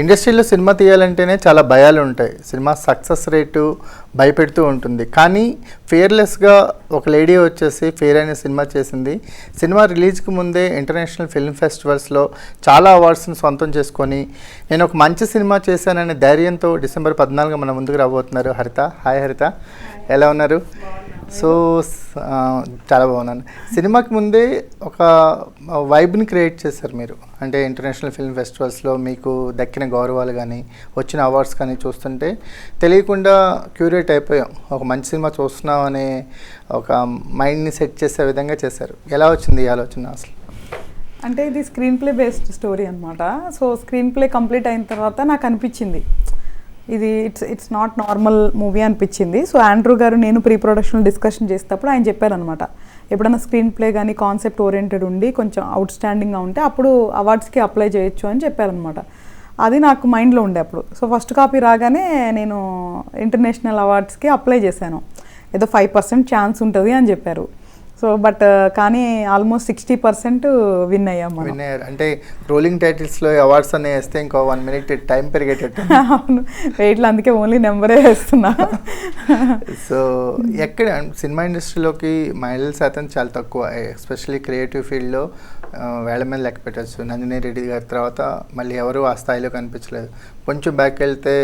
ఇండస్ట్రీలో సినిమా తీయాలంటేనే చాలా భయాలు ఉంటాయి. సినిమా సక్సెస్ రేటు భయపెడుతూ ఉంటుంది. కానీ ఫియర్లెస్గా ఒక లేడీ వచ్చేసి ఫెయిర్ అనే సినిమా చేసింది. సినిమా రిలీజ్కి ముందే ఇంటర్నేషనల్ ఫిల్మ్ ఫెస్టివల్స్లో చాలా అవార్డ్స్ని సొంతం చేసుకొని నేను ఒక మంచి సినిమా చేశాననే ధైర్యంతో డిసెంబర్ 14 మన ముందుకు రాబోతున్నారు హరిత. హాయ్ హరిత, ఎలా ఉన్నారు? సో చాలా బాగున్నాను. సినిమాకి ముందే ఒక వైబ్ని క్రియేట్ చేశారు మీరు. అంటే ఇంటర్నేషనల్ ఫిల్మ్ ఫెస్టివల్స్లో మీకు దక్కిన గౌరవాలు కానీ వచ్చిన అవార్డ్స్ కానీ చూస్తుంటే తెలియకుండా క్యూరేట్ అయిపోయాం. ఒక మంచి సినిమా చూస్తున్నాం అనే ఒక మైండ్ని సెట్ చేసే విధంగా చేశారు. ఎలా వచ్చింది ఈ ఆలోచన అసలు? అంటే ఇది స్క్రీన్ ప్లే బేస్డ్ స్టోరీ అనమాట. సో స్క్రీన్ ప్లే కంప్లీట్ అయిన తర్వాత నాకు అనిపించింది ఇది ఇట్స్ నాట్ నార్మల్ మూవీ అనిపించింది. సో ఆండ్రూ గారు నేను ప్రీ ప్రొడక్షన్ డిస్కషన్ చేసేటప్పుడు ఆయన చెప్పారనమాట, ఎప్పుడైనా స్క్రీన్ ప్లే కానీ కాన్సెప్ట్ ఓరియంటెడ్ ఉండి కొంచెం అవుట్ స్టాండింగ్గా ఉంటే అప్పుడు అవార్డ్స్కి అప్లై చేయొచ్చు అని చెప్పారనమాట. అది నాకు మైండ్లో ఉండే అప్పుడు. సో ఫస్ట్ కాపీ రాగానే నేను ఇంటర్నేషనల్ అవార్డ్స్కి అప్లై చేశాను. ఏదో 5% ఛాన్స్ ఉంటుంది అని చెప్పారు. సో బట్ కానీ ఆల్మోస్ట్ 60% విన్ అయ్యాము. విన్ అయ్యారు అంటే రోలింగ్ టైటిల్స్లో అవార్డ్స్ అనే వేస్తే ఇంకో 1 minute టైం పెరిగేటట్టు. అవును, వెయిట్లో అందుకే ఓన్లీ నెంబరే వేస్తున్నా. సో ఎక్కడ సినిమా ఇండస్ట్రీలోకి మహిళల శాతం చాలా తక్కువ, ఎస్పెషల్లీ క్రియేటివ్ ఫీల్డ్లో వేళ మీద లెక్క పెట్టచ్చు. నందిని రెడ్డి గారి తర్వాత మళ్ళీ ఎవరు ఆ స్థాయిలో కనిపించలేదు. కొంచెం బ్యాక్ వెళ్తే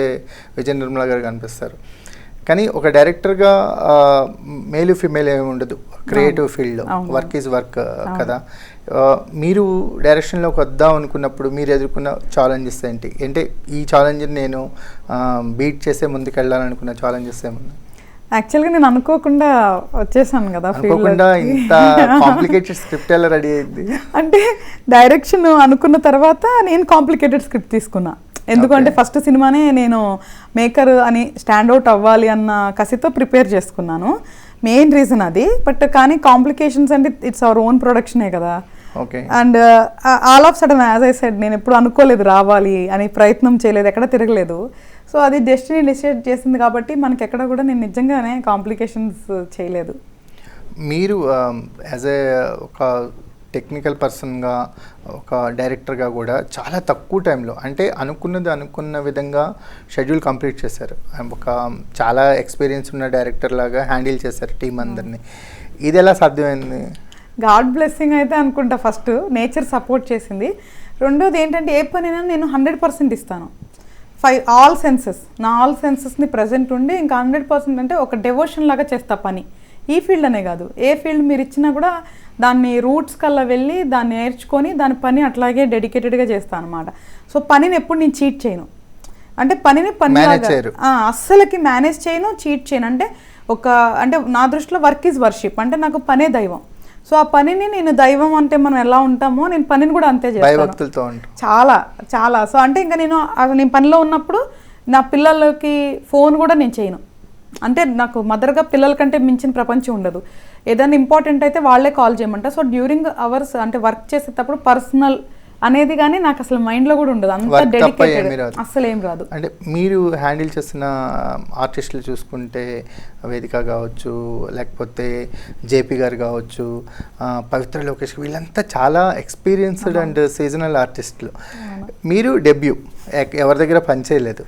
విజయ నిర్మల గారు కనిపిస్తారు. కానీ ఒక డైరెక్టర్గా మేల్ ఫీమేల్ ఏమి ఉండదు క్రియేటివ్ ఫీల్డ్లో. వర్క్ ఈజ్ వర్క్ కదా. మీరు డైరెక్షన్లోకి వద్దాం అనుకున్నప్పుడు మీరు ఎదుర్కొన్న ఛాలెంజెస్ ఏంటి? అంటే ఈ ఛాలెంజ్ని నేను బీట్ చేసే ముందుకు వెళ్ళాలనుకున్న ఛాలెంజెస్ ఏమన్నా? యాక్చువల్గా నేను అనుకోకుండా వచ్చేసాను కదా, అనుకోకుండా ఇంత కాంప్లికేటెడ్ స్క్రిప్ట్ ఎలా రెడీ అయింది? అంటే డైరెక్షన్ అనుకున్న తర్వాత నేను కాంప్లికేటెడ్ స్క్రిప్ట్ తీసుకున్నా. ఎందుకంటే ఫస్ట్ సినిమానే నేను మేకర్ అని స్టాండ్అవుట్ అవ్వాలి అన్న కసితో ప్రిపేర్ చేసుకున్నాను. మెయిన్ రీజన్ అది. బట్ కానీ కాంప్లికేషన్స్ అంటే ఇట్స్ అవర్ ఓన్ ప్రొడక్షనే కదా. And all of sudden as I said నేను ఎప్పుడు అనుకోలేదు రావాలి అని, ప్రయత్నం చేయలేదు, ఎక్కడ తిరగలేదు. సో అది డెస్టినీ డిసైడ్ చేసింది కాబట్టి మనకి ఎక్కడ కూడా నేను నిజంగానే కాంప్లికేషన్స్ చేయలేదు. మీరు యాజ్ ఏ ఒక టెక్నికల్ పర్సన్గా ఒక డైరెక్టర్గా కూడా చాలా తక్కువ టైంలో అంటే అనుకున్న విధంగా షెడ్యూల్ కంప్లీట్ చేశారు. ఒక చాలా ఎక్స్పీరియన్స్ ఉన్న డైరెక్టర్ లాగా హ్యాండిల్ చేశారు టీం అందరినీ. ఇది ఎలా సాధ్యమైంది? గాడ్ బ్లెస్సింగ్ అయితే అనుకుంటా. ఫస్ట్ నేచర్ సపోర్ట్ చేసింది. రెండోది ఏంటంటే ఏ పనైనా నేను 100% ఇస్తాను. ఆల్ సెన్సెస్ని ప్రజెంట్ ఉండి ఇంకా 100% అంటే ఒక డెవోషన్ లాగా చేస్తా పని. ఈ ఫీల్డ్ అనే కాదు, ఏ ఫీల్డ్ మీరు ఇచ్చినా కూడా దాన్ని రూట్స్ కల్లా వెళ్ళి దాన్ని నేర్చుకొని దాని పని అట్లాగే డెడికేటెడ్గా చేస్తాను అనమాట. సో పనిని ఎప్పుడు నేను చీట్ చేయను. అంటే పనిని అస్సలకి మేనేజ్ చేయను, చీట్ చేయను. అంటే నా దృష్టిలో వర్క్ ఈజ్ వర్షిప్. అంటే నాకు పనే దైవం. సో ఆ పనిని నేను దైవం అంటే మనం ఎలా ఉంటామో నేను పనిని కూడా అంతే చేస్తాను. చాలా చాలా. సో అంటే ఇంకా నేను పనిలో ఉన్నప్పుడు నా పిల్లలకి ఫోన్ కూడా నేను చేయను. అంటే నాకు మదర్గా పిల్లల కంటే మించిన ప్రపంచం ఉండదు. ఏదైనా ఇంపార్టెంట్ అయితే వాళ్ళే కాల్ చేయమంట. సో డ్యూరింగ్ అవర్స్ అంటే వర్క్ చేసేటప్పుడు పర్సనల్ అనేది కానీ నాకు అసలు మైండ్లో కూడా ఉండదు. అంత డెడికేటెడ్, అసలు ఏం రాదు. అంటే మీరు హ్యాండిల్ చేసిన ఆర్టిస్టులు చూసుకుంటే వేదిక కావచ్చు, లేకపోతే జేపీ గారు కావచ్చు, పవిత్ర లోకేష్, వీళ్ళంతా చాలా ఎక్స్పీరియన్స్డ్ అండ్ సీజనల్ ఆర్టిస్టులు. మీరు డెబ్యూ, ఎవరి దగ్గర పనిచేయలేదు.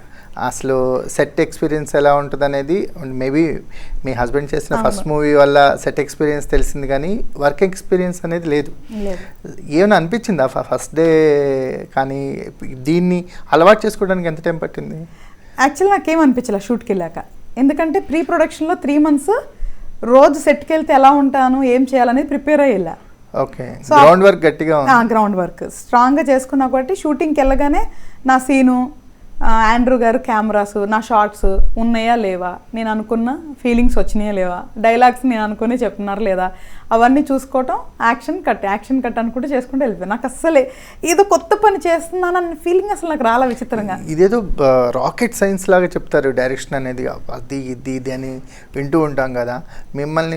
అసలు సెట్ ఎక్స్పీరియన్స్ ఎలా ఉంటుంది అనేది మేబీ మీ హస్బెండ్ చేసిన ఫస్ట్ మూవీ వల్ల సెట్ ఎక్స్పీరియన్స్ తెలిసింది, కానీ వర్క్ ఎక్స్పీరియన్స్ అనేది లేదు. ఏమైనా అనిపించిందా ఫస్ట్ డే? కానీ దీన్ని అలవాటు చేసుకోవడానికి ఎంత టైం పట్టింది? యాక్చువల్ నాకేం అనిపించలే షూట్కి వెళ్ళాక. ఎందుకంటే ప్రీ ప్రొడక్షన్లో 3 months రోజు సెట్కి వెళ్తే ఎలా ఉంటాను, ఏం చేయాలనేది ప్రిపేర్ అయ్యేలా. ఓకే, గ్రౌండ్ వర్క్ గట్టిగా, గ్రౌండ్ వర్క్ స్ట్రాంగ్గా చేసుకున్నా కాబట్టి షూటింగ్కి వెళ్ళగానే నా సీను, ఆండ్రూ గారు కెమెరాస్, నా షార్ట్స్ ఉన్నాయా లేవా, నేను అనుకున్న ఫీలింగ్స్ వచ్చినాయా లేవా, డైలాగ్స్ నేను అనుకుని చెప్తున్నారు లేదా, అవన్నీ చూసుకోవటం, యాక్షన్ కట్ అనుకుంటే చేసుకుంటూ వెళ్ళిపోయాను. నాకు అస్సలే ఏదో కొత్త పని చేస్తున్నాను అన్న ఫీలింగ్ అసలు నాకు రాలా. విచిత్రంగా ఇదేదో రాకెట్ సైన్స్ లాగా చెప్తారు డైరెక్షన్ అనేది. అది ఇది అని వింటూ ఉంటాం కదా.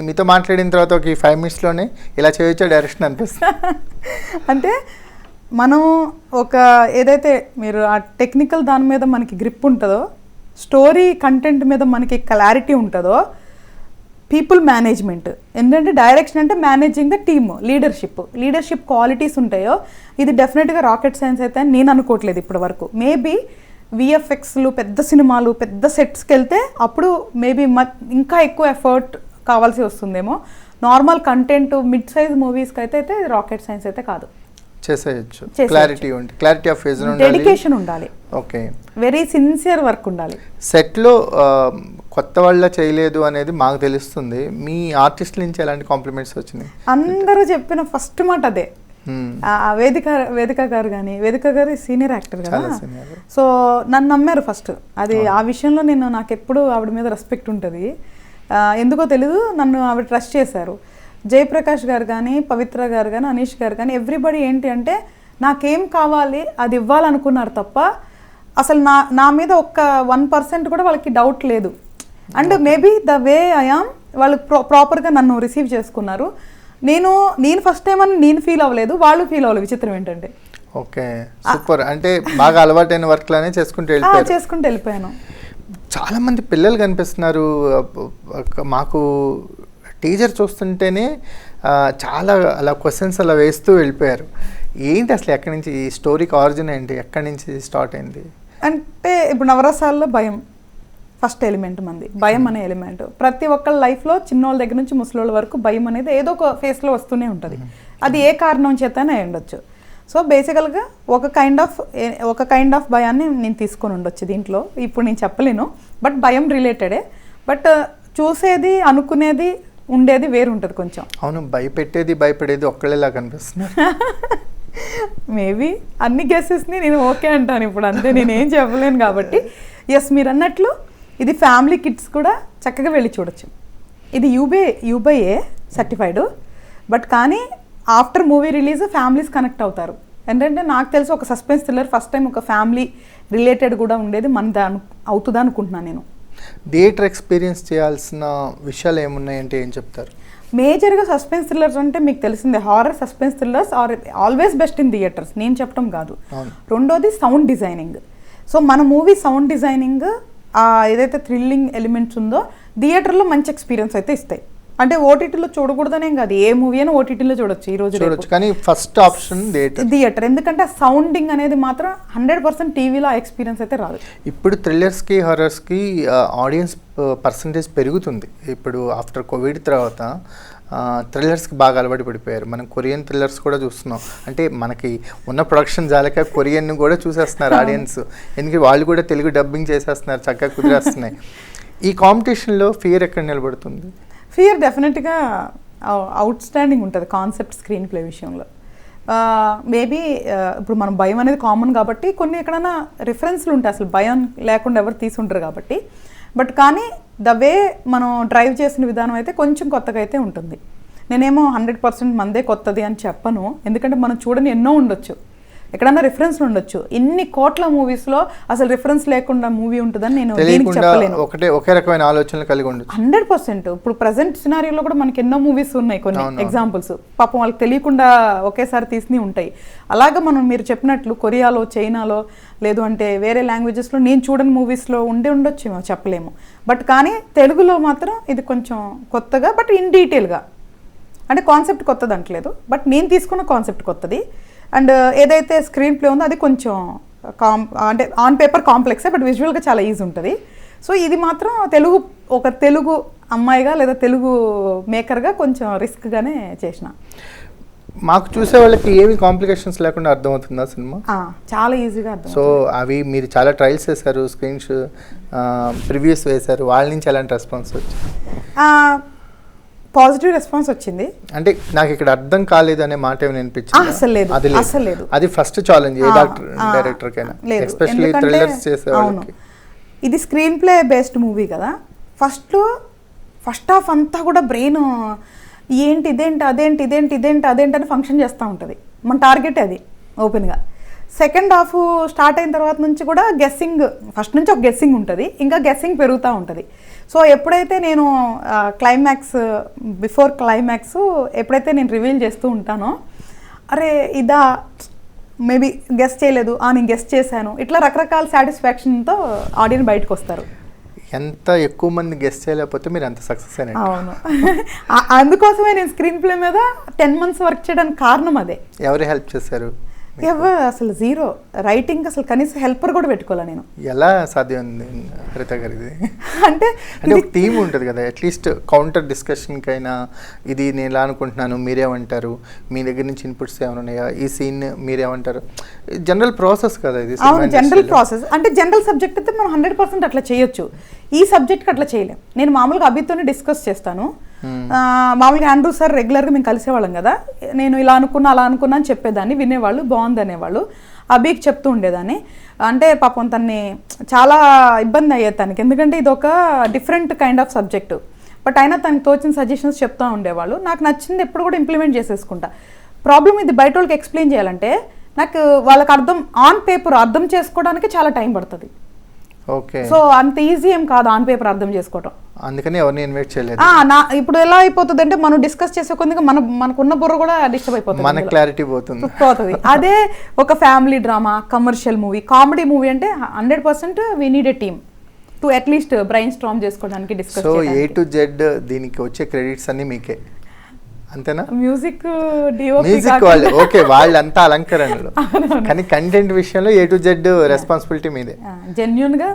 మీతో మాట్లాడిన తర్వాత ఒక 5 minutesలోనే ఇలా చేయొచ్చా డైరెక్షన్ అనిపిస్తుంది. అంటే మనం ఒక ఏదైతే మీరు ఆ టెక్నికల్ దాని మీద మనకి గ్రిప్ ఉంటుందో, స్టోరీ కంటెంట్ మీద మనకి క్లారిటీ ఉంటుందో, పీపుల్ మేనేజ్మెంట్. ఏంటంటే డైరెక్షన్ అంటే managing the team, leadership qualities ఉంటాయో ఇది డెఫినెట్గా రాకెట్ సైన్స్ అయితే అని నేను అనుకోవట్లేదు ఇప్పటి వరకు. మేబీ విఎఫ్ఎక్స్లు పెద్ద సినిమాలు పెద్ద సెట్స్కి వెళ్తే అప్పుడు మేబీ ఇంకా ఎక్కువ ఎఫర్ట్ కావాల్సి వస్తుందేమో. నార్మల్ కంటెంట్ మిడ్ సైజ్ మూవీస్కి అయితే రాకెట్ సైన్స్ అయితే కాదు. చేసేయచ్చు. క్లారిటీ ఆఫ్ విజన్ ఉండాలి, డెడికేషన్ ఉండాలి, ఓకే, వెరీ సిన్సియర్ వర్క్ ఉండాలి. సెట్లో కొత్త వాళ్ళ చేయలేదు అనేది మాకు తెలుస్తుంది. మీ ఆర్టిస్టుల నుంచి ఎలాంటి కాంప్లిమెంట్స్ వచ్చినాయి? అందరూ చెప్పిన ఫస్ట్ మాట అదే. వేదిక గారు కానీ, వేదిక గారు సీనియర్ యాక్టర్ కదా, సో నన్ను నమ్మారు ఫస్ట్. అది ఆ విషయంలో నాకు ఎప్పుడు ఆవిడ మీద రెస్పెక్ట్ ఉంటుంది. ఎందుకో తెలీదు, నన్ను ఆవిడ ట్రస్ట్ చేశారు. జయప్రకాష్ గారు కానీ, పవిత్ర గారు కానీ, అనీష్ గారు కానీ, ఎవ్రీబడి ఏంటి అంటే నాకేం కావాలి అది ఇవ్వాలనుకున్నారు తప్ప అసలు నా మీద ఒక్క 1% కూడా వాళ్ళకి డౌట్ లేదు. And maybe the way I am వాళ్ళు ప్రాపర్గా నన్ను రిసీవ్ చేసుకున్నారు. నేను ఫస్ట్ టైం అని నేను ఫీల్ అవ్వలేదు, వాళ్ళు ఫీల్ అవ్వలేదు. విచిత్రం ఏంటంటే ఓకే, సూపర్. అంటే బాగా అలవాటైన వర్క్ లానే చేసుకుంటూ వెళ్ళిపోయాను. చాలా మంది పిల్లలు కనిపిస్తున్నారు మాకు. టీజర్ చూస్తుంటేనే చాలా అలా క్వశ్చన్స్ అలా వేస్తూ వెళ్ళిపోయారు. ఏంటి అసలు ఎక్కడి నుంచి ఈ స్టోరీకి ఆరిజిన్ ఏంటి, ఎక్కడి నుంచి స్టార్ట్ అయింది? అంటే ఇప్పుడు నవరసాల్లో భయం ఫస్ట్ ఎలిమెంట్, మంది భయం అనే ఎలిమెంట్. ప్రతి ఒక్కళ్ళ లైఫ్లో చిన్నోళ్ళ దగ్గర నుంచి ముసలోళ్ళ వరకు భయం అనేది ఏదో ఒక ఫేస్లో వస్తూనే ఉంటుంది. అది ఏ కారణం చేతనే ఉండొచ్చు. సో బేసికల్గా ఒక కైండ్ ఆఫ్ భయాన్ని నేను తీసుకొని ఉండొచ్చు దీంట్లో. ఇప్పుడు నేను చెప్పలేను, బట్ భయం రిలేటెడే. బట్ చూసేది అనుకునేది ఉండేది వేరు ఉంటుంది కొంచెం. అవును, భయపడేది ఒక్కళ్ళేలా కనిపిస్తున్నారు. మేబీ అన్ని గెసెస్ని నేను ఓకే అంటాను ఇప్పుడు, అంతే, నేనేం చెప్పలేను కాబట్టి. ఎస్, మీరు అన్నట్లు ఇది ఫ్యామిలీ కిడ్స్ కూడా చక్కగా వెళ్ళి చూడొచ్చు. ఇది యూబైఏ సర్టిఫైడ్, బట్ కానీ after movie release families connect అవుతారు. ఏంటంటే నాకు తెలిసి ఒక సస్పెన్స్ థ్రిల్లర్ ఫస్ట్ టైం ఒక ఫ్యామిలీ రిలేటెడ్ కూడా ఉండేది అవుతుందా అనుకుంటున్నాను నేను. థియేటర్ ఎక్స్పీరియన్స్ చేయాల్సిన విషయాలు ఏమున్నాయంటే ఏం చెప్తారు? మేజర్గా సస్పెన్స్ థ్రిల్లర్స్ అంటే మీకు తెలిసిందే, horror suspense thrillers are always best in theatres, నేను చెప్పడం కాదు. రెండోది సౌండ్ డిజైనింగ్. సో మన మూవీ సౌండ్ డిజైనింగ్ ఏదైతే థ్రిల్లింగ్ ఎలిమెంట్స్ ఉందో థియేటర్లో మంచి ఎక్స్పీరియన్స్ అయితే ఇస్తాయి. అంటే ఓటీటీలో చూడకూడదనేం కాదు, ఏ మూవీ అయినా ఓటీటీలో చూడొచ్చు ఈ రోజు, కానీ ఫస్ట్ ఆప్షన్ థియేటర్. ఎందుకంటే ఆ సౌండింగ్ అనేది మాత్రం 100% టీవీలో ఆ ఎక్స్పీరియన్స్ అయితే రాదు. ఇప్పుడు థ్రిల్లర్స్కి హారర్స్కి ఆడియన్స్ పర్సంటేజ్ పెరుగుతుంది. ఇప్పుడు ఆఫ్టర్ కోవిడ్ తర్వాత థ్రిల్లర్స్కి బాగా అలవాటు పడిపోయారు. మనం కొరియన్ థ్రిల్లర్స్ కూడా చూస్తున్నాం. అంటే మనకి ఉన్న ప్రొడక్షన్ జాలక కొరియన్ కూడా చూసేస్తున్నారు ఆడియన్స్, ఎందుకంటే వాళ్ళు కూడా తెలుగు డబ్బింగ్ చేసేస్తున్నారు, చక్కగా కుదిరేస్తున్నాయి. ఈ కాంపిటీషన్లో ఫియర్ ఎక్కడ నిలబడుతుంది? ఫియర్ డెఫినెట్గా అవుట్ స్టాండింగ్ ఉంటుంది కాన్సెప్ట్ స్క్రీన్ ప్లే విషయంలో. మేబీ ఇప్పుడు మనం భయం అనేది కామన్ కాబట్టి కొన్ని ఎక్కడైనా రిఫరెన్స్లు ఉంటాయి, అసలు భయం లేకుండా ఎవరు తీసుంటారు కాబట్టి. బట్ కానీ ద వే మనం డ్రైవ్ చేసిన విధానం అయితే కొంచెం కొత్తగా అయితే ఉంటుంది. నేనేమో 100% మందే కొత్తది అని చెప్పను, ఎందుకంటే మనం చూడని ఎన్నో ఉండొచ్చు, ఎక్కడన్నా రిఫరెన్స్లు ఉండొచ్చు. ఇన్ని కోట్ల మూవీస్లో అసలు రిఫరెన్స్ లేకుండా మూవీ ఉంటుందని నేను దీనికి చెప్పలేను. ఒకే రకమైన ఆలోచనలు కలిగి ఉండొచ్చు 100%. ఇప్పుడు ప్రజెంట్ సినారియోలో కూడా మనకి ఎన్నో మూవీస్ ఉన్నాయి, కొన్ని ఎగ్జాంపుల్స్ పాపం వాళ్ళకి తెలియకుండా ఒకేసారి తీసినవి ఉంటాయి. అలాగా మీరు చెప్పినట్లు కొరియాలో, చైనాలో, లేదు అంటే వేరే లాంగ్వేజెస్లో నేను చూడని మూవీస్లో ఉండొచ్చు, చెప్పలేము. బట్ కానీ తెలుగులో మాత్రం ఇది కొంచెం కొత్తగా, బట్ ఇన్ డీటెయిల్గా, అంటే కాన్సెప్ట్ కొత్తది అంటలేదు, బట్ నేను తీసుకున్న కాన్సెప్ట్ కొత్తది. అండ్ ఏదైతే స్క్రీన్ ప్లే ఉందో అది కొంచెం అంటే ఆన్ పేపర్ కాంప్లెక్సే, బట్ విజువల్గా చాలా ఈజీ ఉంటుంది. సో ఇది మాత్రం తెలుగు అమ్మాయిగా లేదా తెలుగు మేకర్గా కొంచెం రిస్క్గానే చేసిన. మాకు చూసే వాళ్ళకి ఏమి కాంప్లికేషన్స్ లేకుండా అర్థమవుతుందా సినిమా? చాలా ఈజీగా అర్థం. సో అవి మీరు చాలా ట్రయల్స్ చేశారు, స్క్రీన్స్ ప్రివ్యూస్ వేశారు, వాళ్ళ నుంచి ఎలాంటి రెస్పాన్స్ వచ్చింది? పాజిటివ్ రెస్పాన్స్ వచ్చింది. అంటే నాకు ఇక్కడ అర్థం కాలేదు అనే మాట ఏమైనా అనిపించింది? అసలు లేదు. అది ఫస్ట్ ఛాలెంజ్ ఏ డైరెక్టర్ కైనా, ఎస్పెషల్లీ థ్రిల్లర్స్ చేసే వాళ్ళకి. ఇది స్క్రీన్ ప్లే బేస్డ్ మూవీ కదా. ఫస్ట్ హాఫ్ అంతా కూడా బ్రెయిన్ ఇదేంటి అని ఫంక్షన్ చేస్తూ ఉంటుంది. మన టార్గెట్ అది ఓపెన్గా. సెకండ్ హాఫ్ స్టార్ట్ అయిన తర్వాత నుంచి కూడా గెస్సింగ్, ఫస్ట్ నుంచి ఒక గెస్సింగ్ ఉంటుంది, ఇంకా గెస్సింగ్ పెరుగుతూ ఉంటుంది. సో ఎప్పుడైతే నేను బిఫోర్ క్లైమాక్స్ ఎప్పుడైతే నేను రివీల్ చేస్తూ ఉంటానో, అరే ఇదా మేబీ గెస్ చేయలేదు, నేను గెస్ చేశాను, ఇట్లా రకరకాల సాటిస్ఫాక్షన్తో ఆడియన్స్ బయటకు వస్తారు. ఎంత ఎక్కువ మంది గెస్ట్ చేయలేకపోతే మీరు అంత సక్సెస్ అయినట్టు. అవును. అందుకోసమే నేను స్క్రీన్ ప్లే మీద 10 months వర్క్ చేయడానికి కారణం అదే. ఎవరు హెల్ప్ చేశారు? ఎవరు అసలు జీరో. రైటింగ్ అసలు కనీసం హెల్పర్ కూడా పెట్టుకోలే నేను. ఎలా సాధ్యం ఉంది హరిత గారిది? అంటే ఒక థీమ్ ఉంటుంది కదా, అట్లీస్ట్ కౌంటర్ డిస్కషన్కైనా ఇది నేను ఎలా అనుకుంటున్నాను, మీరేమంటారు, మీ దగ్గర నుంచి ఇన్పుట్స్ ఏమైనా ఉన్నాయా, ఈ సీన్ మీరేమంటారు, జనరల్ ప్రాసెస్ కదా ఇది. అవును, జనరల్ ప్రాసెస్. అంటే జనరల్ సబ్జెక్ట్ అయితే మనం 100% అట్లా చేయొచ్చు. ఈ సబ్జెక్ట్కి అట్లా చేయలేం. నేను మామూలుగా అభితోనే డిస్కస్ చేస్తాను. మామూలుగా ఆండ్రూ సార్ రెగ్యులర్గా మేము కలిసేవాళ్ళం కదా, నేను ఇలా అనుకున్నా అలా అనుకున్నా అని చెప్పేదాన్ని, వినేవాళ్ళు, బాగుంది అనేవాళ్ళు. అభికి చెప్తూ ఉండేదాన్ని. అంటే పాపం తన్ని చాలా ఇబ్బంది అయ్యేది తనకి, ఎందుకంటే ఇది ఒక different kind of subject. But అయినా తనకి తోచిన సజెషన్స్ చెప్తూ ఉండేవాళ్ళు. నాకు నచ్చింది ఎప్పుడు కూడా ఇంప్లిమెంట్ చేసేసుకుంటా. ప్రాబ్లం ఇది బయట వాళ్ళకి ఎక్స్ప్లెయిన్ చేయాలంటే నాకు వాళ్ళకి ఆన్ పేపర్ అర్థం చేసుకోవడానికి చాలా టైం పడుతుంది. ఓకే. సో అంత ఈజీ ఏం కాదు ఆన్ పేపర్ అర్థం చేసుకోవటం. అందుకని ఎవరిని ఇన్వైట్ చేయలేదు. ఇప్పుడు ఎలా అయిపోతుంది అంటే మనం డిస్కస్ చేసే కొద్దిగా మనకున్న బుర్ర కూడా డిస్టర్బ్ అయిపోతుంది, మన క్లారిటీ పోతుంది. అదే ఒక family drama, commercial movie, comedy movie అంటే 100% we need a team to at least brainstorm చేసుకోవడానికి, discuss. So A to Z దీనికి వచ్చే క్రెడిట్స్ అన్ని మీకే, అంతేనా? మ్యూజిక్ వాళ్ళు ఓకే, వాళ్ళంతా అలంకరణలు, కానీ కంటెంట్ విషయంలో A to Z రెస్పాన్సిబిలిటీ మీదే. జెన్యూన్ గా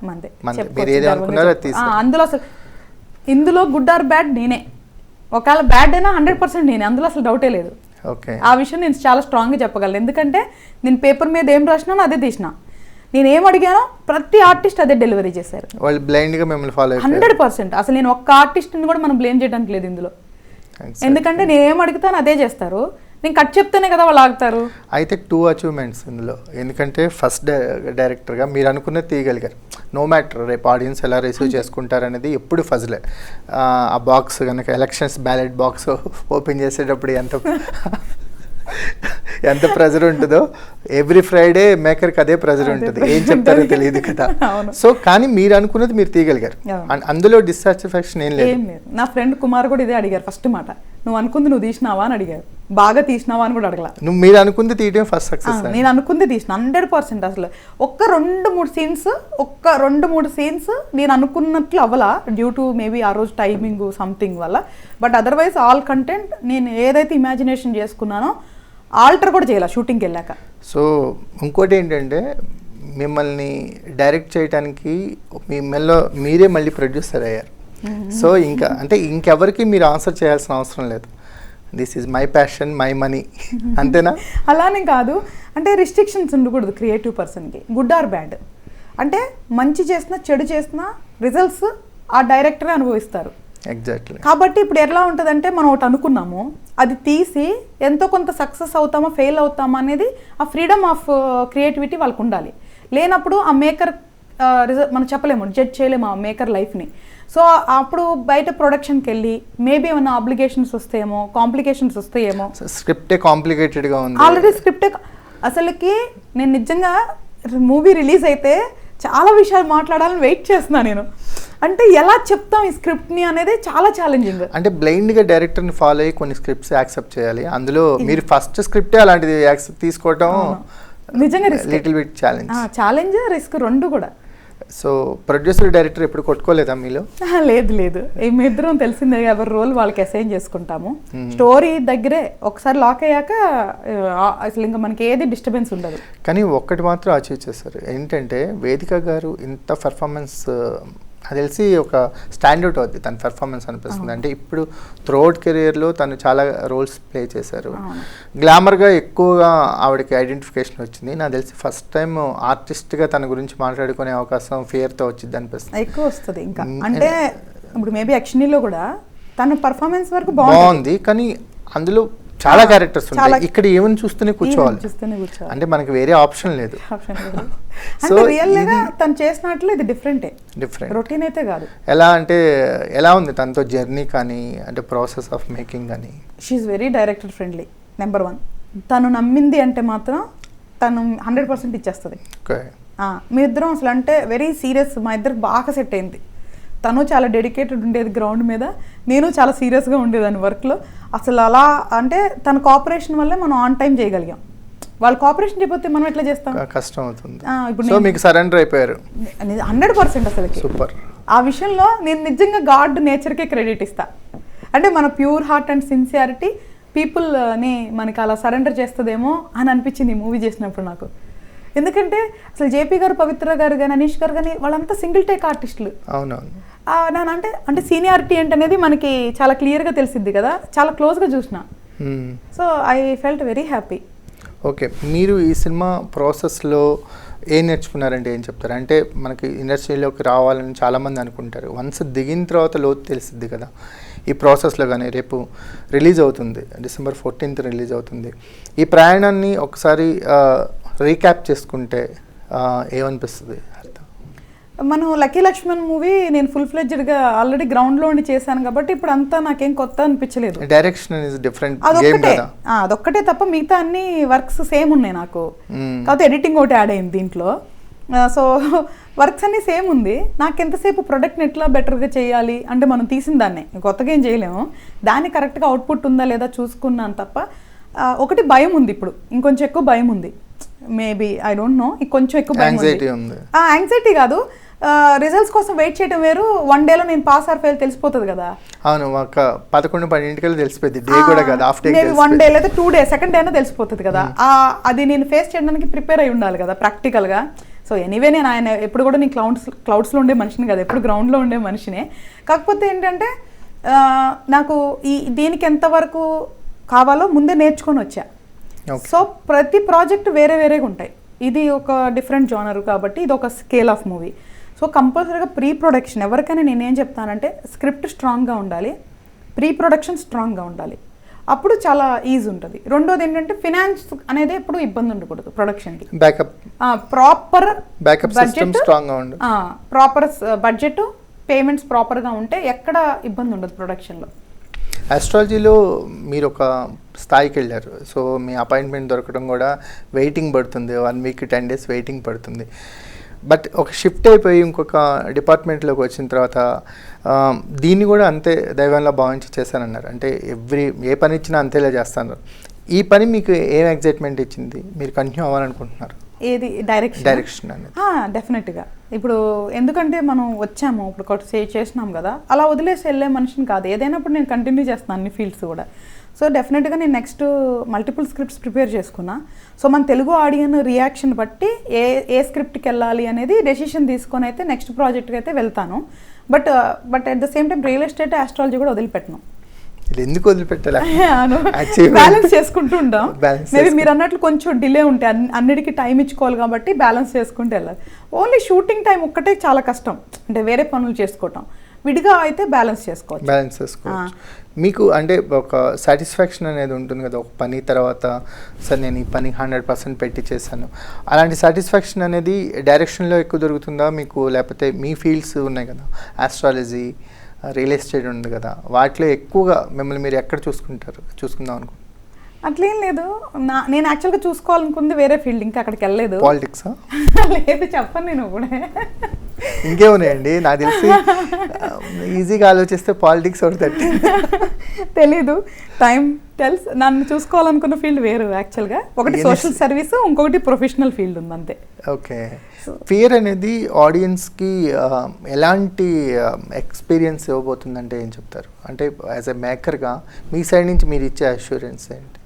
మందే. మీరు ఏది అనుకున్నారో అందులో అసలు ఇందులో గుడ్ ఆర్ బ్యాడ్ నేనే, ఒకవేళ బ్యాడ్ అయినా 100% నేనే, అందులో అసలు డౌటే లేదు. ఓకే. ఆ విషయం నేను చాలా స్ట్రాంగ్గా చెప్పగలను. ఎందుకంటే నేను పేపర్ మీద ఏం రాసినానో అదే తీసిన, నేను ఏం అడిగానో ప్రతి ఆర్టిస్ట్ అదే డెలివరీ చేశారు. వాళ్ళు బ్లైండ్ గా మిమ్మల్ని ఫాలో 100%. అసలు నేను ఒక్క ఆర్టిస్ట్ని కూడా మనం బ్లేమ్ చేయడానికి లేదు ఇందులో. ఎందుకంటే నేను ఏం అడుగుతాను అదే చేస్తారు. నేను కట్ చెప్తేనే కదా వాళ్ళు ఆగుతారు. అయితే 2 అచీవ్మెంట్స్ ఇందులో, ఎందుకంటే ఫస్ట్ డైరెక్టర్గా మీరు అనుకున్నది తీయగలిగారు. నో మ్యాటర్ రేపు ఆడియన్స్ ఎలా రిసీవ్ చేసుకుంటారనేది ఎప్పుడు ఫజలే. ఆ బాక్స్ కనుక ఎలక్షన్స్ బ్యాలెట్ బాక్స్ ఓపెన్ చేసేటప్పుడు ఎంత ప్రెజర్ ఉంటుందో, ఎవ్రీ ఫ్రైడే మేకర్కి అదే ప్రెజర్ ఉంటుంది, ఏం చెప్తారో తెలియదు కదా. సో కానీ మీరు అనుకున్నది మీరు తీయగలిగారు, అందులో డిస్సాటిస్ఫాక్షన్ ఏం లేదు. నా ఫ్రెండ్ కుమార్ కూడా ఇదే అడిగారు ఫస్ట్ మాట, నువ్వు అనుకుంది నువ్వు తీసినావా అని అడిగారు. బాగా తీసినావా అని కూడా అడగల. మీరు అనుకుంది తీయడం ఫస్ట్ సక్సెస్. నేను అనుకుంది తీసిన 100%. అసలు ఒక్క 2-3 సీన్స్ నేను అనుకున్నట్లు అవ్వలా, డ్యూ టు మేబీ ఆ రోజు టైమింగ్ సంథింగ్ వల్ల. బట్ అదర్వైజ్ ఆల్ కంటెంట్ నేను ఏదైతే ఇమాజినేషన్ చేసుకున్నానో ఆల్టర్ కూడా చేయాలి షూటింగ్కి వెళ్ళాక. సో ఇంకోటి ఏంటంటే మిమ్మల్ని డైరెక్ట్ చేయడానికి మీరే మళ్ళీ ప్రొడ్యూసర్ అయ్యారు. సో ఇంకా అంటే ఇంకెవరికి మీరు ఆన్సర్ చేయాల్సిన అవసరం లేదు. This is my passion, my money, అంతేనా? అలానే కాదు, అంటే రిస్ట్రిక్షన్స్ ఉండకూడదు క్రియేటివ్ పర్సన్కి, గుడ్ ఆర్ బ్యాడ్. అంటే మంచి చేసినా చెడు చేసినా రిజల్ట్స్ ఆ డైరెక్టరే అనుభవిస్తారు. ఎగ్జాక్ట్లీ. కాబట్టి ఇప్పుడు ఎలా ఉంటుందంటే మనం ఒకటి అనుకున్నాము, అది తీసి ఎంతో కొంత సక్సెస్ అవుతామా ఫెయిల్ అవుతామా అనేది ఆ ఫ్రీడమ్ ఆఫ్ క్రియేటివిటీ వాళ్ళకు ఉండాలి. లేనప్పుడు ఆ మేకర్ మనం చెప్పలేము, జడ్జ్ చేయలేము ఆ మేకర్ లైఫ్ని. సో అప్పుడు బయట ప్రొడక్షన్కి వెళ్ళి మేబీ ఏమైనా ఆబ్లిగేషన్స్ వస్తాయేమో, కాంప్లికేషన్స్ వస్తాయేమో. స్క్రిప్టే కాంప్లికేటెడ్గా ఉంది ఆల్రెడీ స్క్రిప్టే. అసలుకి నేను నిజంగా మూవీ రిలీజ్ అయితే చాలా విషయాలు మాట్లాడాలని వెయిట్ చేస్తున్నాను నేను. అంటే ఎలా చెప్తాం ఈ స్క్రిప్ట్ని అనేది చాలా ఛాలెంజింగ్. అంటే బ్లైండ్గా డైరెక్టర్ని ఫాలో అయ్యి కొన్ని స్క్రిప్ట్స్ యాక్సెప్ట్ చేయాలి. అందులో మీరు ఫస్ట్ స్క్రిప్టే అలాంటిది తీసుకోవటం నిజంగా లిటిల్ బిట్ ఛాలెంజ్, రిస్క్ రెండు కూడా. సో ప్రొడ్యూసర్ డైరెక్టర్ ఎప్పుడు కొట్టుకోలేదా మీలో? లేదు. మీ ఇద్దరం తెలిసిందే, ఎవరి రోల్ వాళ్ళకి అసైన్ చేసుకుంటాము. స్టోరీ దగ్గరే ఒకసారి లాక్ అయ్యాక అసలు ఇంకా మనకి ఏది డిస్టర్బెన్స్ ఉండదు. కానీ ఒక్కటి మాత్రం అచీవ్ చేశారు, ఏంటంటే వేదిక గారు ఇంత పర్ఫార్మెన్స్ అది తెలిసి ఒక స్టాండర్డ్ అవుద్ది తన పెర్ఫార్మెన్స్ అనిపిస్తుంది. అంటే ఇప్పుడు త్రూఅవుట్ కెరియర్లో తను చాలా రోల్స్ ప్లే చేశారు. గ్లామర్గా ఎక్కువగా ఆవిడకి ఐడెంటిఫికేషన్ వచ్చింది. నాకు తెలిసి ఫస్ట్ టైం ఆర్టిస్ట్గా తన గురించి మాట్లాడుకునే అవకాశం ఫియర్తో వచ్చింది అనిపిస్తుంది, ఎక్కువ వస్తుంది. ఇంకా అంటే ఇప్పుడు మేబీ యాక్షన్లో కూడా తన పర్ఫార్మెన్స్ వరకు బాగుంది, కానీ అందులో చాలా క్యారెక్టర్స్ ఉంటాయి. ఇక్కడ ఏమని చూస్తూనే కూర్చోవాలి, అంటే మనకి వేరే ఆప్షన్ లేదు. సో రియల్ గా తను చేసినట్లు ఇది డిఫరెంట్ రొటీన్ అయితే కాదు. ఎలా ఉంది తనతో జర్నీ కానీ, అంటే ప్రాసెస్ ఆఫ్ మేకింగ్ కానీ? She very director friendly. Number 1, తను నమ్మింది అంటే మాత్రం తను 100% ఇచ్చేస్తుంది. మీ ఇద్దరం అసలు అంటే వెరీ సీరియస్, మా ఇద్దరికి బాగా సెట్ అయింది. తను చాలా డెడికేటెడ్ ఉండేది గ్రౌండ్ మీద, నేను చాలా సీరియస్గా ఉండేదాన్ని వర్క్లో. అసలు అలా అంటే తన కోఆపరేషన్ వల్లే మనం ఆన్ టైం చేయగలిగాం. వాళ్ళు కోఆపరేషన్ చేయకపోతే మనం ఎట్లా చేస్తాం? కష్టం అవుతుంది. ఇప్పుడు సో మీకు సరెండర్ అయిపోయారు 100% అసలుకి. సూపర్. ఆ విషయంలో నేను నిజంగా గాడ్ నేచర్కే క్రెడిట్ ఇస్తా. అంటే మన ప్యూర్ హార్ట్ అండ్ సిన్సియారిటీ పీపుల్ని మనకి అలా సరెండర్ చేస్తుందేమో అని అనిపించింది ఈ మూవీ చేసినప్పుడు నాకు. ఎందుకంటే అసలు జేపీ గారు, పవిత్ర గారు కానీ, అనీష్ గారు కానీ వాళ్ళంతా సింగిల్ టేక్ ఆర్టిస్టులు. అవునవును. నేను అంటే సీనియారిటీ ఏంటనేది మనకి చాలా క్లియర్గా తెలిసిద్ది కదా, చాలా క్లోజ్గా చూసిన. So I felt very happy. Okay, మీరు ఈ సినిమా ప్రాసెస్లో ఏం నేర్చుకున్నారంటే ఏం చెప్తారు? అంటే మనకి ఇండస్ట్రీలోకి రావాలని చాలామంది అనుకుంటారు, వన్స్ దిగిన తర్వాత లోతు తెలిసిద్ది కదా. ఈ ప్రాసెస్లో కానీ రేపు రిలీజ్ అవుతుంది, December 14th రిలీజ్ అవుతుంది. ఈ ప్రయాణాన్ని ఒకసారి రీక్యాప్ చేసుకుంటే ఏమనిపిస్తుంది? మనం లక్కీ లక్ష్మణ్ మూవీ నేను ఫుల్ ఫ్లెడ్జ్డ్గా ఆల్రెడీ గ్రౌండ్లో ఉండి చేశాను కాబట్టి ఇప్పుడు అంతా నాకేం కొత్త అనిపించలేదు. డైరెక్షన్ ఇస్ డిఫరెంట్, అదొక్కటే తప్ప మిగతా అన్ని వర్క్స్ సేమ్ ఉన్నాయి నాకు. కాకపోతే ఎడిటింగ్ ఒకటి యాడ్ అయింది దీంట్లో. సో వర్క్స్ అన్నీ సేమ్ ఉంది. నాకు ఎంతసేపు ప్రొడక్ట్ని ఎట్లా బెటర్గా చేయాలి అంటే మనం తీసిన దాన్నే కొత్తగా ఏం చేయలేము, దాన్ని కరెక్ట్గా అవుట్పుట్ ఉందా లేదా చూసుకున్నాను తప్ప. ఒకటి భయం ఉంది, ఇప్పుడు ఇంకొంచెం ఎక్కువ భయం ఉంది. మేబీ ఐ డోంట్ నో, ఇంకొంచెం ఎక్కువ భయం ఉంది. యాంగ్జైటీ కాదు, రిజల్ట్స్ కోసం వెయిట్ చేయడం వేరు. 1 డేలో నేను పాస్ ఆర్ ఫెయిల్ తెలిసిపోతుంది కదా. అవును, ఒక 11-12 తెలిసిపోయింది. డే కూడా కాదు, హాఫ్ డే, 1 డే లేదా 2 డే, సెకండ్ డే అయినా తెలిసిపోతుంది కదా. అది నేను ఫేస్ చేయడానికి ప్రిపేర్ అయి ఉండాలి కదా ప్రాక్టికల్గా. సో ఎనీవే నేను ఆయన ఎప్పుడు కూడా నేను క్లౌడ్స్లో ఉండే మనిషిని కదా, ఎప్పుడు గ్రౌండ్లో ఉండే మనిషినే. కాకపోతే ఏంటంటే నాకు దీనికి ఎంతవరకు కావాలో ముందే నేర్చుకొని వచ్చా. సో ప్రతి ప్రాజెక్ట్ వేరే వేరేగా ఉంటాయి. ఇది ఒక డిఫరెంట్ జోనర్ కాబట్టి ఇది ఒక స్కేల్ ఆఫ్ మూవీ. సో కంపల్సరీగా ప్రీ ప్రొడక్షన్ ఎవరికైనా నేనేం చెప్తానంటే స్క్రిప్ట్ స్ట్రాంగ్గా ఉండాలి, ప్రీ ప్రొడక్షన్ స్ట్రాంగ్గా ఉండాలి, అప్పుడు చాలా ఈజీ ఉంటుంది. రెండోది ఏంటంటే ఫినాన్స్ అనేది ఎప్పుడు ఇబ్బంది ఉండకూడదు ప్రొడక్షన్కి. ప్రాపర్ బడ్జెట్, పేమెంట్స్ ప్రాపర్గా ఉంటే ఎక్కడ ఇబ్బంది ఉండదు ప్రొడక్షన్లో. ఆస్ట్రాలజీలో మీరు ఒక స్థాయికి వెళ్ళారు. సో మీ అపాయింట్మెంట్ దొరకడం కూడా వెయిటింగ్ పడుతుంది, 1 week 10 days వెయిటింగ్ పడుతుంది. బట్ ఒక షిఫ్ట్ అయిపోయి ఇంకొక డిపార్ట్మెంట్లోకి వచ్చిన తర్వాత దీన్ని కూడా అంతే దైవంలో భావించి చేశానన్నారు. అంటే ఏ పని ఇచ్చినా అంతేలా చేస్తాను. ఈ పని మీకు ఏం ఎగ్జైట్మెంట్ ఇచ్చింది? మీరు కంటిన్యూ అవ్వాలనుకుంటున్నారు? ఏది డైరెక్షన్ అనేది డెఫినెట్గా. ఇప్పుడు ఎందుకంటే మనం వచ్చాము, ఇప్పుడు చేసినాం కదా, అలా వదిలేసి వెళ్ళే మనిషిని కాదు. ఏదైనప్పుడు నేను కంటిన్యూ చేస్తాను అన్ని ఫీల్డ్స్ కూడా. సో డెఫినెట్గా నేను నెక్స్ట్ మల్టిపుల్ స్క్రిప్ట్స్ ప్రిపేర్ చేసుకున్నా. సో మన తెలుగు ఆడియన్ రియాక్షన్ బట్టి ఏ స్క్రిప్ట్కి వెళ్ళాలి అనేది డెసిషన్ తీసుకొని అయితే నెక్స్ట్ ప్రాజెక్ట్కి అయితే వెళ్తాను. But at the same time real estate, astrology కూడా వదిలిపెట్టను. ఎందుకు వదిలిపెట్టాలి? బ్యాలెన్స్ చేసుకుంటూ ఉంటాం. మేబీ మీరు అన్నట్లు కొంచెం డిలే ఉంటే అన్నిటికీ టైం ఇచ్చుకోవాలి కాబట్టి బ్యాలెన్స్ చేసుకుంటూ వెళ్ళాలి. ఓన్లీ షూటింగ్ టైం ఒక్కటే చాలా కష్టం, అంటే వేరే పనులు చేసుకోవటం. విడిగా అయితే బ్యాలెన్స్ చేసుకోవచ్చు. మీకు అంటే ఒక సాటిస్ఫాక్షన్ అనేది ఉంటుంది కదా, ఒక పని తర్వాత సరే నేను ఈ పని 100% పెట్టి చేశాను. అలాంటి సాటిస్ఫాక్షన్ అనేది డైరెక్షన్లో ఎక్కువ దొరుకుతుందా మీకు? లేకపోతే మీ ఫీల్డ్స్ ఉన్నాయి కదా, ఆస్ట్రాలజీ, రియల్ ఎస్టేట్ ఉంది కదా, వాటిలో ఎక్కువగా మిమ్మల్ని మీరు ఎక్కడ చూసుకుందాం అనుకుంటున్నారు? అట్లేం లేదు. నేను యాక్చువల్గా చూసుకోవాలనుకుంది వేరే ఫీల్డ్, ఇంకా అక్కడికి వెళ్ళలేదు. పాలిటిక్స్ లేదు, చెప్పను నేను ఇప్పుడే. ఇంకేమున్నాయండి, నాకు తెలిసి ఈజీగా ఆలోచిస్తే పాలిటిక్స్ ఒకటి తెలీదు. Time tells. నన్ను చూసుకోవాలనుకున్న ఫీల్డ్ వేరు యాక్చువల్గా. ఒకటి సోషల్ సర్వీస్, ఇంకొకటి ప్రొఫెషనల్ ఫీల్డ్ ఉంది అంతే. ఓకే. ఫియర్ అనేది ఆడియన్స్కి ఎలాంటి ఎక్స్పీరియన్స్ ఇవ్వబోతుందంటే ఏం చెప్తారు? అంటే యాజ్ ఎ మేకర్గా మీ సైడ్ నుంచి మీరు ఇచ్చే అష్యూరెన్స్ ఏంటి?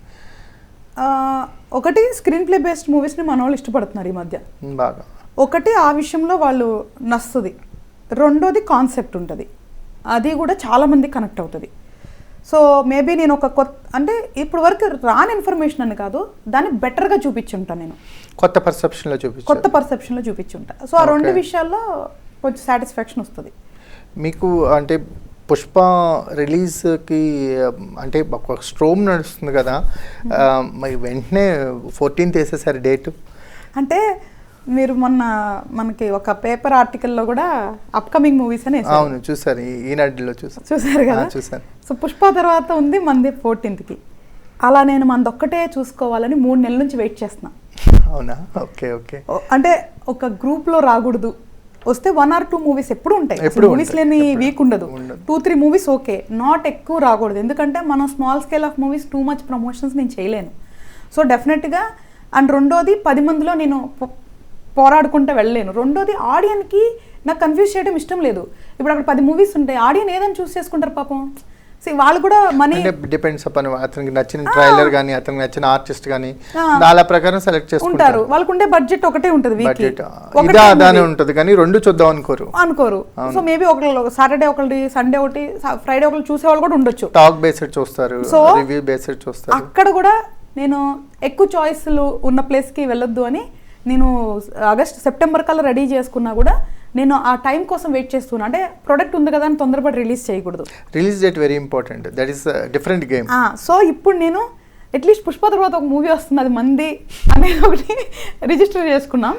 ఒకటి స్క్రీన్ ప్లే బేస్డ్ మూవీస్ని మన వాళ్ళు ఇష్టపడుతున్నారు ఈ మధ్య బాగా. ఒకటి ఆ విషయంలో వాళ్ళు నచ్చుతుంది. రెండోది కాన్సెప్ట్ ఉంటుంది, అది కూడా చాలామంది కనెక్ట్ అవుతుంది. సో మేబీ నేను ఒక అంటే ఇప్పుడు వరకు రాని ఇన్ఫర్మేషన్ అని కాదు, దాన్ని బెటర్గా చూపించుంటాను నేను, కొత్త పర్సెప్షన్లో చూపించుంటా. సో ఆ రెండు విషయాల్లో కొంచెం సాటిస్ఫాక్షన్ వస్తుంది మీకు. అంటే పుష్ప రిలీజ్కి అంటే ఒక స్ట్రోమ్ నడుస్తుంది కదా, మరి వెంటనే 14th వేసేసారు డేటు. అంటే మీరు మొన్న మనకి ఒక పేపర్ ఆర్టికల్లో కూడా అప్కమింగ్ మూవీస్ అని అవును చూసారు, ఈనాడులో చూసారు కదా. చూసాను. సో పుష్ప తర్వాత ఉంది మంది 14th. అలా నేను మనది ఒక్కటే చూసుకోవాలని 3 నెలల నుంచి వెయిట్ చేస్తున్నా. అవునా? Okay okay. అంటే ఒక గ్రూప్లో రాకూడదు, వస్తే 1 or 2 మూవీస్ ఎప్పుడు ఉంటాయి, మూవీస్ లేని వీక్ ఉండదు. 2-3 మూవీస్ ఓకే, నాట్ ఎక్కువ రాకూడదు. ఎందుకంటే మనం small scale of movies too much promotions నేను చేయలేను. సో డెఫినెట్గా అండ్ రెండోది 10 మందిలో నేను పోరాడుకుంటూ వెళ్ళలేను. రెండోది ఆడియన్కి నాకు కన్ఫ్యూజ్ చేయడం ఇష్టం లేదు. ఇప్పుడు అక్కడ 10 మూవీస్ ఉంటాయి, ఆడియన్ ఏదని చూస్ చేసుకుంటారు పాపం. వాళ్ళు కూడా మనీ డిపెండ్స్ అపాన్ అతనికి నచ్చిన ట్రైలర్ కానీ అతనికి నచ్చిన ఆర్టిస్ట్ కానీ దాని ప్రకారం సెలెక్ట్ చేసుకుంటారు. వాళ్ళకు ఉండే బడ్జెట్ ఒకటే ఉంటుంది, బడ్జెట్ అదానే ఉంటుంది కానీ రెండు చూద్దాం అనుకోరు. సో మేబీ ఒకళ్ళు సాటర్డే ఒకటి, సండే ఒకటి, ఫ్రైడే ఒకటి చూసే వాళ్ళు కూడా ఉండొచ్చు. టాక్ బేస్డ్ చూస్తారు, రివ్యూ బేస్డ్ చూస్తారు. అక్కడ కూడా నేను ఎక్కువ చాయిస్లు ఉన్న ప్లేస్కి వెళ్ళొద్దు అని నేను సెప్టెంబర్ కల్లా రెడీ చేసుకున్నా కూడా నేను ఆ టైం కోసం వెయిట్ చేస్తున్నా. అంటే ప్రోడక్ట్ ఉంది కదా అని తొందరపడి రిలీజ్ చేయకూడదు. Release date very important, that is different game. So ఇప్పుడు నేను అట్లీస్ట్ పుష్ప తర్వాత ఒక మూవీ వస్తుంది, అది మంది అనేది ఒకటి రిజిస్టర్ చేసుకున్నాం.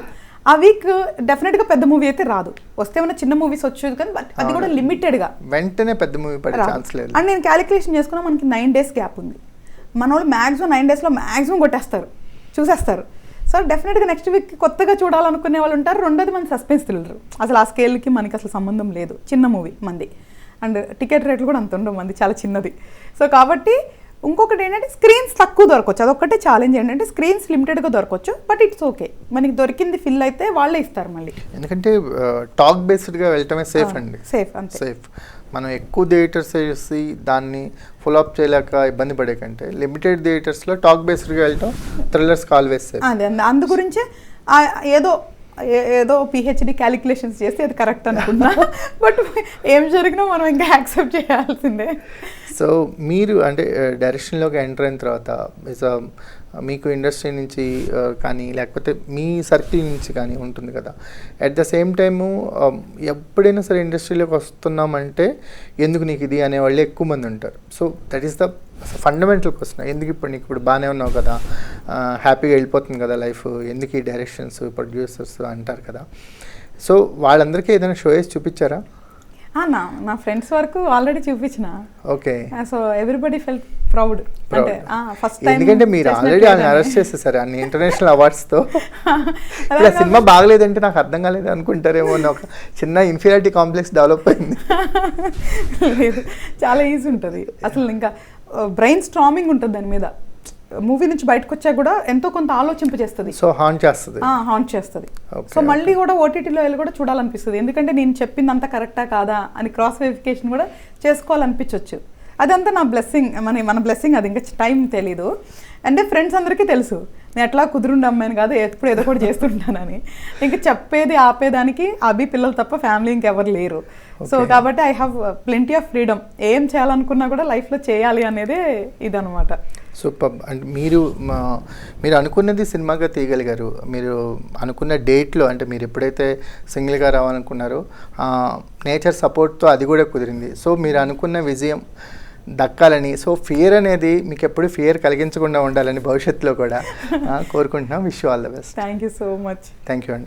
ఆ వీక్ డెఫినెట్గా పెద్ద మూవీ అయితే రాదు, వస్తే ఏమైనా చిన్న మూవీస్ వచ్చేది కానీ అది కూడా లిమిటెడ్గా, వెంటనే పెద్ద మూవీ పడే ఛాన్స్ లేదు. అండ్ నేను క్యాలిక్యులేషన్ చేసుకున్నా మనకి 9 days గ్యాప్ ఉంది. మన వాళ్ళు మ్యాక్సిమం 9 daysలో మ్యాక్సిమం కొట్టేస్తారు, చూసేస్తారు. సో డెఫినెట్గా నెక్స్ట్ వీక్ కొత్తగా చూడాలనుకునే వాళ్ళు ఉంటారు. రెండోది మన సస్పెన్స్ థ్రిల్లర్, అసలు ఆ స్కేల్కి మనకి అసలు సంబంధం లేదు, చిన్న మూవీ మంది. అండ్ టికెట్ రేట్లు కూడా అంత ఉండవు, మంది చాలా చిన్నది. సో కాబట్టి ఇంకొకటి ఏంటంటే స్క్రీన్స్ తక్కువ దొరకవచ్చు, అదొక్కటే ఛాలెంజ్. ఏంటంటే స్క్రీన్స్ లిమిటెడ్గా దొరకవచ్చు, బట్ ఇట్స్ ఓకే, మనకి దొరికింది ఫిల్ అయితే వాళ్ళే ఇస్తారు మళ్ళీ. ఎందుకంటే టాక్ బేస్డ్గా వెళ్ళటమే సేఫ్ అండి, సేఫ్ అంతే. సేఫ్. మనం ఎక్కువ థియేటర్స్ వేసి దాన్ని ఫుల్ అప్ చేయలేక ఇబ్బంది పడే కంటే లిమిటెడ్ థియేటర్స్లో టాక్ బేస్డ్గా వెళ్ళటం థ్రిల్లర్స్కి ఆల్వేస్ సేఫ్. అదే అందు గురించే ఏదో పిహెచ్డి క్యాలిక్యులేషన్స్ చేస్తే అది కరెక్ట్ అనుకున్నా, బట్ ఏం జరిగినా మనం ఇంకా యాక్సెప్ట్ చేయాల్సిందే. సో మీరు అంటే డైరెక్షన్లోకి ఎంటర్ అయిన తర్వాత మీకు ఇండస్ట్రీ నుంచి కానీ లేకపోతే మీ సర్కిల్ నుంచి కానీ ఉంటుంది కదా, అట్ ద సేమ్ టైము ఎప్పుడైనా సరే ఇండస్ట్రీలోకి వస్తున్నామంటే ఎందుకు నీకు ఇది అనేవాళ్ళు ఎక్కువ మంది ఉంటారు. So that is the fundamental question. ఎందుకు నీకు ఇప్పుడు బాగానే ఉన్నావు కదా, హ్యాపీగా వెళ్ళిపోతుంది కదా లైఫ్, ఎందుకు ఈ డైరెక్షన్స్ ప్రొడ్యూసర్స్ అంటారు కదా. సో వాళ్ళందరికీ ఏదైనా షో వేసి చూపించారా? నా ఫ్రెండ్స్ వరకు ఆల్రెడీ చూపించిన. Okay. So everybody felt proud. అంటే ఫస్ట్ టైం, ఎందుకంటే మీరు ఆల్రెడీ వాళ్ళని అరెస్ట్ చేసేసారు అన్ని ఇంటర్నేషనల్ అవార్డ్స్తో. ఇలా సినిమా బాగలేదంటే నాకు అర్థం కాలేదు అనుకుంటారేమో అని ఒక చిన్న ఇన్ఫీరియారిటీ కాంప్లెక్స్ డెవలప్ అయింది. లేదు, చాలా ఈజీ ఉంటుంది అసలు, ఇంకా బ్రెయిన్ స్ట్రామింగ్ ఉంటుంది దాని మీద. మూవీ నుంచి బయటకు వచ్చా కూడా ఎంతో కొంత ఆలోచింపజేస్తుంది. సో హాంట్ చేస్తుంది. సో మళ్ళీ కూడా ఓటీటీలో వెళ్ళి కూడా చూడాలనిపిస్తుంది, ఎందుకంటే నేను చెప్పింది అంతా కరెక్టా కాదా అని క్రాస్ వెరిఫికేషన్ కూడా చేసుకోవాలనిపించవచ్చు. అదంతా నా బ్లెస్సింగ్, మన బ్లెస్సింగ్ అది. ఇంకా టైం తెలీదు. అంటే ఫ్రెండ్స్ అందరికీ తెలుసు నేను ఎట్లా కుదురుండి అమ్మాయిని కాదు, ఎప్పుడు ఏదో కూడా చేస్తుంటానని. ఇంకా చెప్పేది ఆపేదానికి పిల్లలు తప్ప ఫ్యామిలీ ఇంకెవరు లేరు. సో కాబట్టి I have plenty of freedom. ఏం చేయాలనుకున్నా కూడా లైఫ్లో చేయాలి అనేదే ఇదనమాట. సూపర్. అంటే మీరు అనుకున్నది సినిమాగా తీయగలిగారు. మీరు అనుకున్న డేట్లో, అంటే మీరు ఎప్పుడైతే సింగిల్గా రావాలనుకున్నారో నేచర్ సపోర్ట్తో అది కూడా కుదిరింది. సో మీరు అనుకున్న విజయం దక్కాలని, సో ఫియర్ అనేది మీకు ఎప్పుడు ఫియర్ కలిగించకుండా ఉండాలని భవిష్యత్తులో కూడా కోరుకుంటున్నాం. Wish you all the best. Thank you so much. Thank you అండి.